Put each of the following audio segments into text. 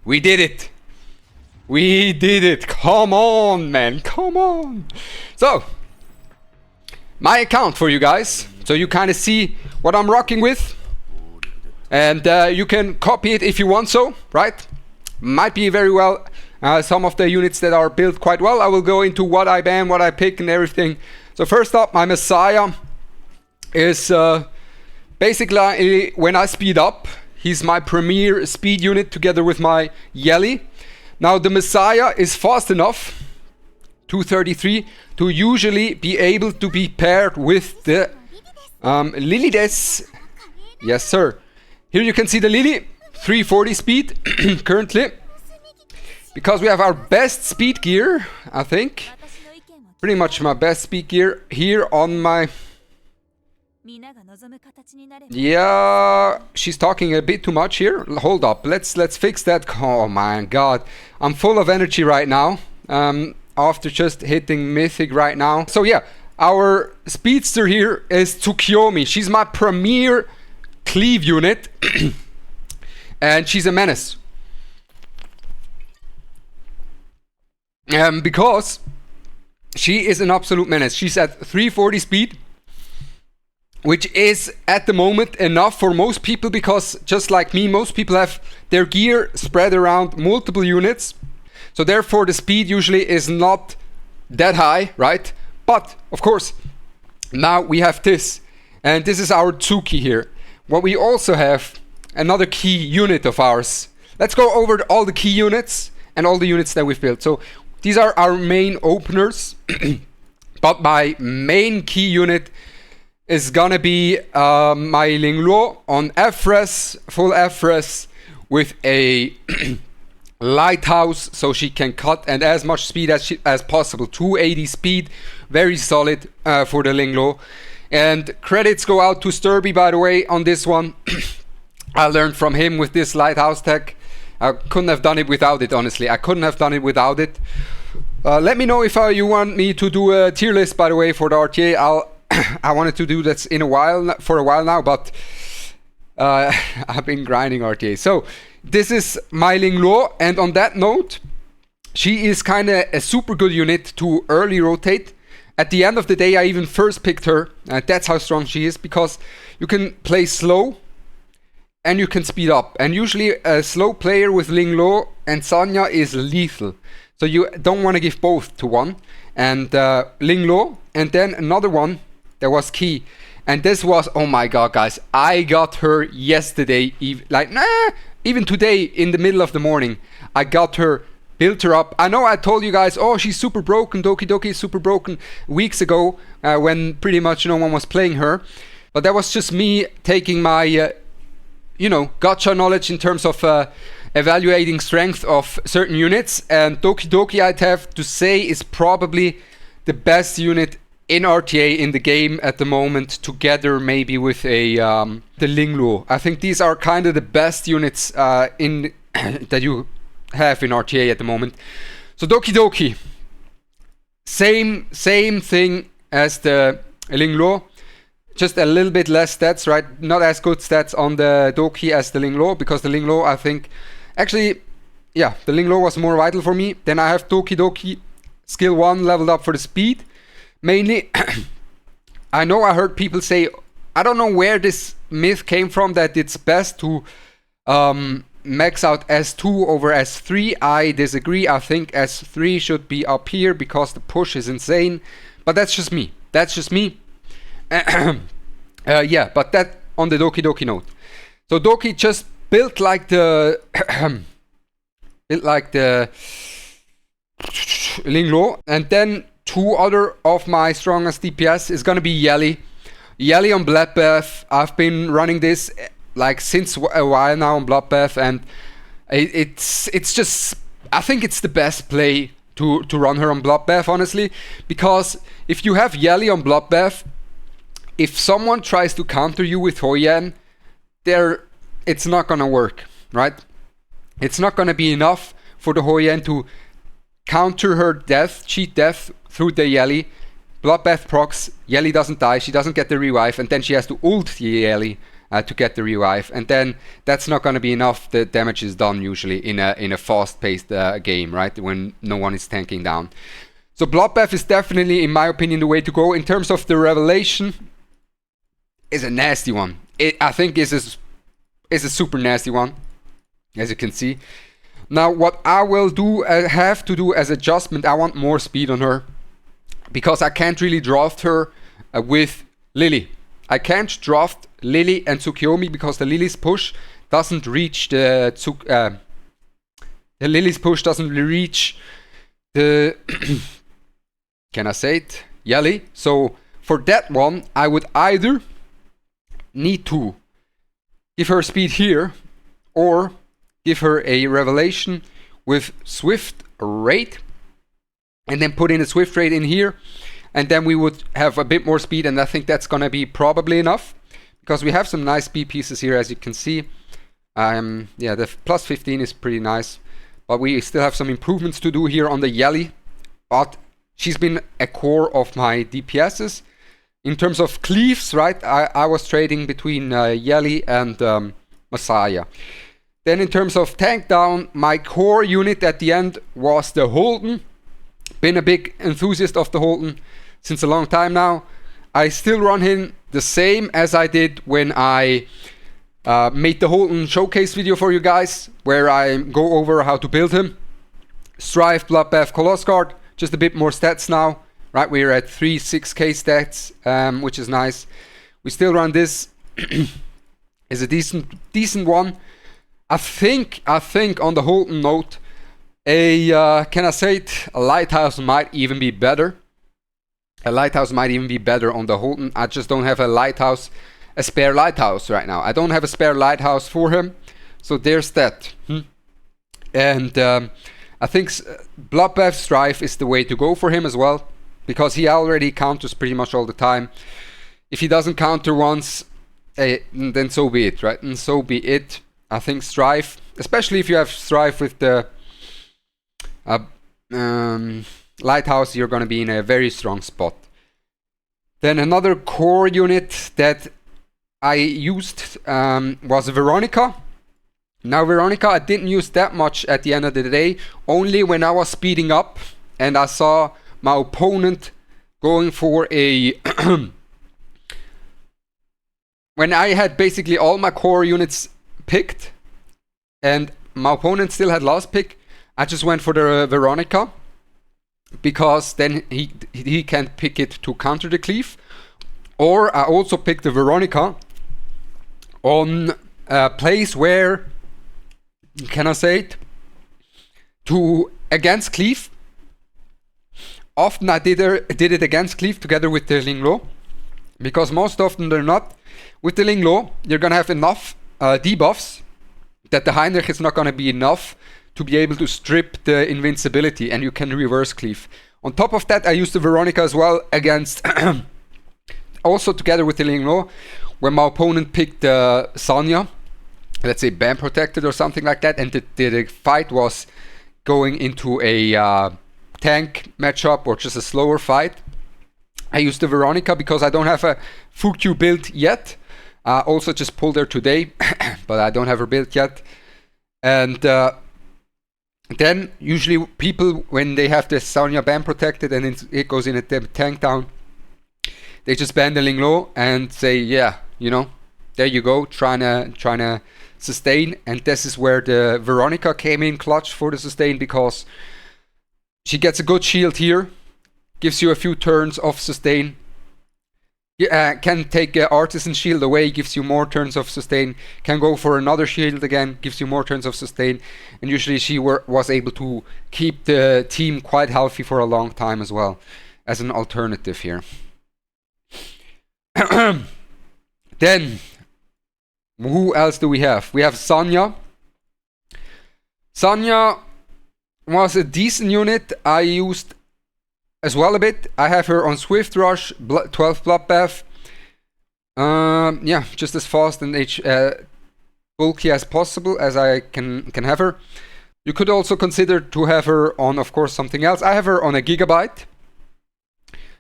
We did it! We did it! Come on, man! Come on! So, my account for you guys. So you kind of see what I'm rocking with. And you can copy it if you want so, right? Might be very well some of the units that are built quite well. I will go into what I ban, what I pick and everything. So first up, my Messiah is basically when I speed up, he's my premier speed unit together with my Yelli. Now the Messiah is fast enough, 233, to usually be able to be paired with the Lily des. Yes sir. Here you can see the Lily, 340 speed currently. Because we have our best speed gear, I think. Pretty much my best speed gear here on my... Yeah, she's talking a bit too much here. Hold up, let's fix that. Oh my god, I'm full of energy right now. After just hitting Mythic right now. So yeah, our speedster here is Tsukiyomi. She's my premier cleave unit. And she's a menace. Because she is an absolute menace. She's at 340 speed, which is at the moment enough for most people, because just like me, most people have their gear spread around multiple units. So therefore the speed usually is not that high, right? But of course, now we have this, and this is our Tsuki here. What we also have, another key unit of ours. Let's go over all the key units and all the units that we've built. So these are our main openers. But my main key unit is gonna be my Lingluo on FRES, full FRES, with a lighthouse, so she can cut and as much speed as possible. 280 speed, very solid for the Lingluo. And credits go out to Sturby, by the way, on this one. I learned from him with this lighthouse tech. I couldn't have done it without it, honestly. I couldn't have done it without it. Let me know if you want me to do a tier list, by the way, for the RTA. I wanted to do this for a while now, but I've been grinding RTA. So this is my Lingluo, and on that note, she is kind of a super good unit to early rotate. At the end of the day, I even first picked her. That's how strong she is, because you can play slow and you can speed up. And usually a slow player with Lingluo and Sonia is lethal. So you don't want to give both to one. And Lingluo, and then another one that was key. And this was, oh my god, guys, I got her yesterday, even today in the middle of the morning. I got her, built her up. I know I told you guys, oh, she's super broken, Doki Doki is super broken weeks ago, when pretty much no one was playing her. But that was just me taking my, you know, gotcha knowledge in terms of evaluating strength of certain units. And Doki Doki, I'd have to say, is probably the best unit in RTA in the game at the moment, together maybe with a the Lingluo. I think these are kind of the best units in that you have in RTA at the moment. So Doki Doki, same thing as the Lingluo, just a little bit less stats, right? Not as good stats on the Doki as the Lingluo, because the Lingluo, I think, actually, yeah, the Lingluo was more vital for me. Then I have Doki Doki, skill 1 leveled up for the speed. Mainly, I know I heard people say, I don't know where this myth came from, that it's best to max out S2 over S3. I disagree. I think S3 should be up here because the push is insane. But that's just me. That's just me. Yeah, but that on the Doki Doki note. So Doki just built like the Lingluo, and then two other of my strongest DPS is gonna be Yelli. Yelli on Bloodbath. I've been running this like since a while now on Bloodbath, and it's just, I think it's the best play to run her on Bloodbath, honestly, because if you have Yelli on Bloodbath, if someone tries to counter you with Hoyen, it's not gonna work, right? It's not gonna be enough for the Hoyen to counter her death, cheat death through the Yelli. Bloodbath procs, Yelli doesn't die, she doesn't get the revive, and then she has to ult the Yelli to get the revive, and then that's not going to be enough. The damage is done usually in a fast-paced game, right, when no one is tanking down. So Bloodbath is definitely, in my opinion, the way to go. In terms of the revelation, is a nasty one. I think is a super nasty one, as you can see. Now, what I will do, have to do as adjustment, I want more speed on her, because I can't really draft her with Lily. I can't draft Lily and Tsukiyomi because the Lily's push doesn't reach the Lily's push doesn't reach the can I say it? Yelli. So for that one, I would either need to give her speed here, or give her a revelation with Swift Raid, and then put in a Swift Raid in here, and then we would have a bit more speed, and I think that's gonna be probably enough, because we have some nice speed pieces here, as you can see. Yeah, the plus 15 is pretty nice, but we still have some improvements to do here on the Yelli, but she's been a core of my DPSs. In terms of cleaves, right, I was trading between Yelli and Messiah. Then in terms of tank down, my core unit at the end was the Holton. Been a big enthusiast of the Holton since a long time now. I still run him the same as I did when I made the Holton showcase video for you guys, where I go over how to build him. Strife, Bloodbath, Coloss Guard, just a bit more stats now. Right, we're at 6k stats, which is nice. We still run this. Is a decent one. I think on the Holton note, can I say it? A Lighthouse might even be better. A Lighthouse might even be better on the Holton. I just don't have a spare Lighthouse right now. I don't have a spare Lighthouse for him. So there's that. And I think Bloodbath Strife is the way to go for him as well, because he already counters pretty much all the time. If he doesn't counter once, then so be it, right? And so be it. I think Strife, especially if you have Strife with the Lighthouse, you're going to be in a very strong spot. Then another core unit that I used was Veronica. Now Veronica, I didn't use that much at the end of the day, only when I was speeding up and I saw my opponent going for a when I had basically all my core units picked and my opponent still had last pick, I just went for the Veronica, because then he can pick it to counter the cleave. Or I also picked the Veronica on a place where, can I say it, to against cleave. Often I did it against cleave together with the Linglo, because most often they're not. With the Linglo, you're gonna have enough debuffs that the Heinrich is not gonna be enough to be able to strip the invincibility, and you can reverse cleave. On top of that, I used the Veronica as well against also together with the Linglo, when my opponent picked Sonia, let's say Bam Protected or something like that, and the fight was going into a tank matchup or just a slower fight. I used the Veronica because I don't have a full Q build yet. Also just pulled her today, but I don't have her built yet. And then usually people, when they have the Sonya Bam Protected and it goes in a tank down, they just ban the Linglo and say, yeah, you know, there you go, trying to sustain. And this is where the Veronica came in clutch for the sustain, because she gets a good shield here, gives you a few turns of sustain. Can take Artisan Shield away, gives you more turns of sustain. Can go for another shield again, gives you more turns of sustain. And usually she was able to keep the team quite healthy for a long time as well, as an alternative here. Then, who else do we have? We have Sonia. Sonia was a decent unit. I used as well a bit. I have her on Swift Rush, 12 Bloodbath. Yeah, just as fast and bulky as possible as I can have her. You could also consider to have her on, of course, something else. I have her on a Gigabyte,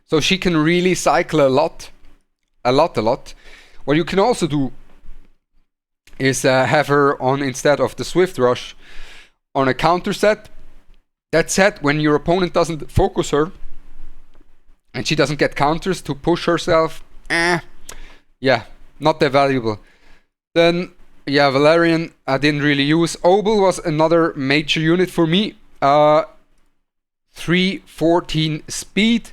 so she can really cycle a lot. What you can also do is have her on instead of the Swift Rush on a counter set. That set, when your opponent doesn't focus her and she doesn't get counters to push herself, yeah, not that valuable. Then, yeah, Valerian I didn't really use. Obel was another major unit for me. 314 speed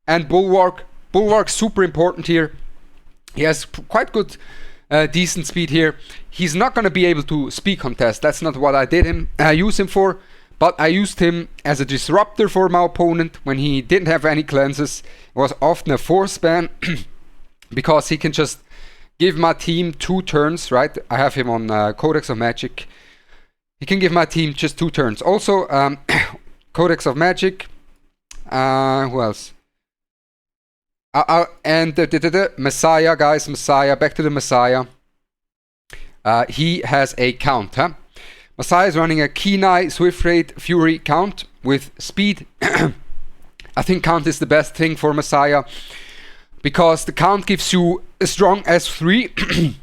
and Bulwark. Bulwark super important here. He has quite good, decent speed here. He's not going to be able to speed contest. That's not what I use him for. But I used him as a disruptor for my opponent when he didn't have any cleanses. It was often a force ban because he can just give my team 2 turns, right? I have him on Codex of Magic. He can give my team just 2 turns. Also, Codex of Magic. Who else? And the Messiah, guys. Messiah. Back to the Messiah. He has a count, huh? Messiah is running a Kenai, Swift Raid, Fury count with speed. I think count is the best thing for Messiah because the count gives you a strong S3,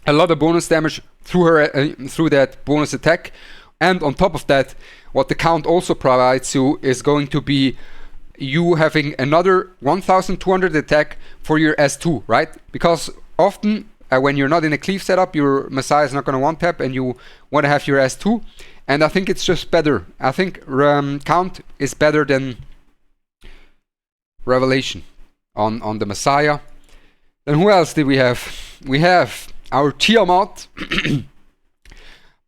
a lot of bonus damage through that bonus attack, and on top of that, what the count also provides you is going to be you having another 1200 attack for your S2, right? Because often when you're not in a cleave setup, your Messiah is not going to one tap and you want to have your S2, and I think it's just better. I think count is better than Revelation on the Messiah. Then who else did we have? We have our Tiamat,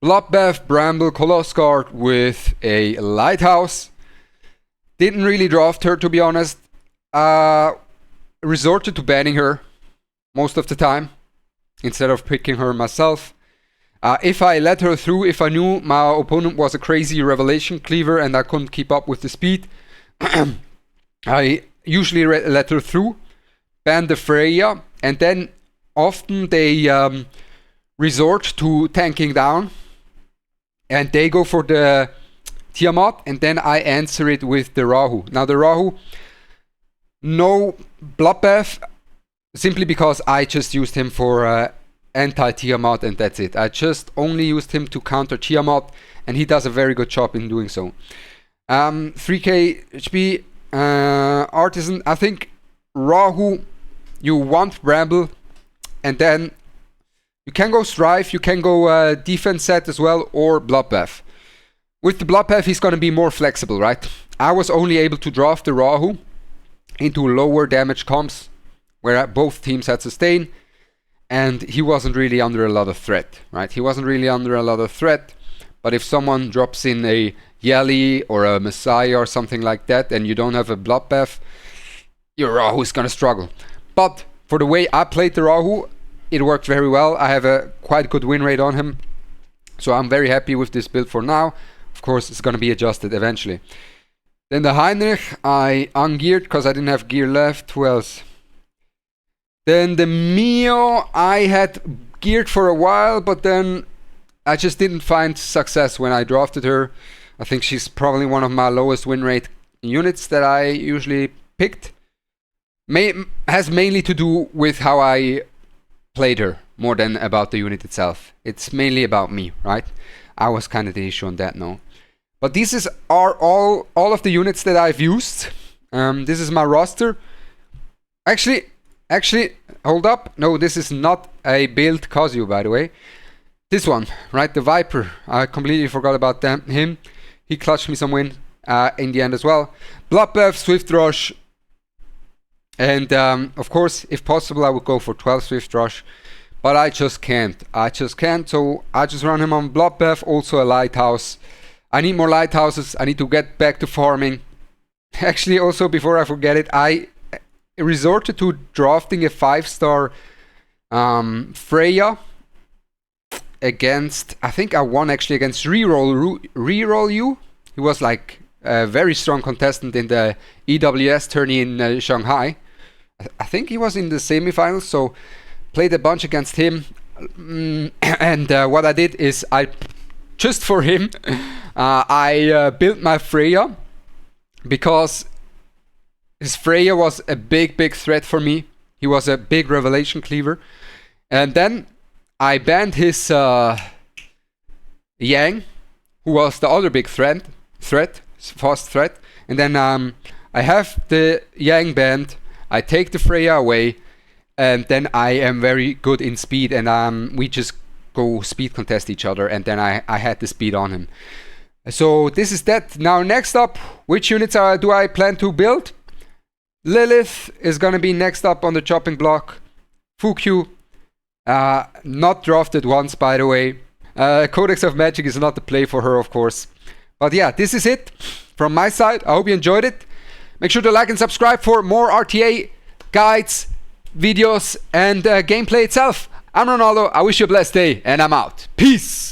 Bloodbath, Bramble, Coloss Guard with a Lighthouse. Didn't really draft her, to be honest. Resorted to banning her most of the time instead of picking her myself. If I let her through, if I knew my opponent was a crazy Revelation cleaver and I couldn't keep up with the speed, I usually let her through, ban the Freya, and then often they resort to tanking down and they go for the Tiamat, and then I answer it with the Rahu. Now the Rahu, no Bloodbath, simply because I just used him for anti-Tiamat and that's it. I just only used him to counter Tiamat and he does a very good job in doing so. 3k HP, Artisan, I think Rahu, you want Bramble, and then you can go Strife, you can go defense set as well, or Bloodbath. With the Bloodbath, he's going to be more flexible, right? I was only able to draft the Rahu into lower damage comps, where both teams had sustain, and he wasn't really under a lot of threat, right? He wasn't really under a lot of threat, but if someone drops in a Yelli or a Messiah or something like that, and you don't have a Bloodbath, your Rahu is going to struggle. But for the way I played the Rahu, it worked very well. I have a quite good win rate on him, so I'm very happy with this build for now. Of course, it's going to be adjusted eventually. Then the Heinrich, I ungeared because I didn't have gear left. Who else? Then the Mio, I had geared for a while, but then I just didn't find success when I drafted her. I think she's probably one of my lowest win rate units that I usually picked. Has mainly to do with how I played her more than about the unit itself. It's mainly about me, right? I was kind of the issue on that, no. But these are all of the units that I've used. This is my roster. Actually, hold up. No, this is not a build Kazuo, by the way. This one, right? The Viper. I completely forgot about him. He clutched me some win in the end as well. Bloodbath, Swift Rush. And of course, if possible, I would go for 12 Swift Rush. But I just can't. So I just run him on Bloodbath, also a Lighthouse. I need more Lighthouses. I need to get back to farming. Actually, also, before I forget it, I resorted to drafting a 5-star Freya against, I think I won actually against Reroll You. He was like a very strong contestant in the EWS tourney in Shanghai. I think he was in the semifinals, so played a bunch against him. And what I did is just for him, I built my Freya because his Freya was a big threat for me. He was a big Revelation cleaver. And then I banned his Yang, who was the other big fast threat. And then I have the Yang banned. I take the Freya away, and then I am very good in speed, and we just go speed contest each other, and then I had the speed on him. So this is that. Now next up, which units do I plan to build? Lilith is gonna be next up on the chopping block. Fukyu, not drafted once, by the way. Codex of Magic is not the play for her, of course. But yeah, this is it from my side. I hope you enjoyed it. Make sure to like and subscribe for more RTA guides, videos, and gameplay itself. I'm Ronaldo. I wish you a blessed day, and I'm out. Peace!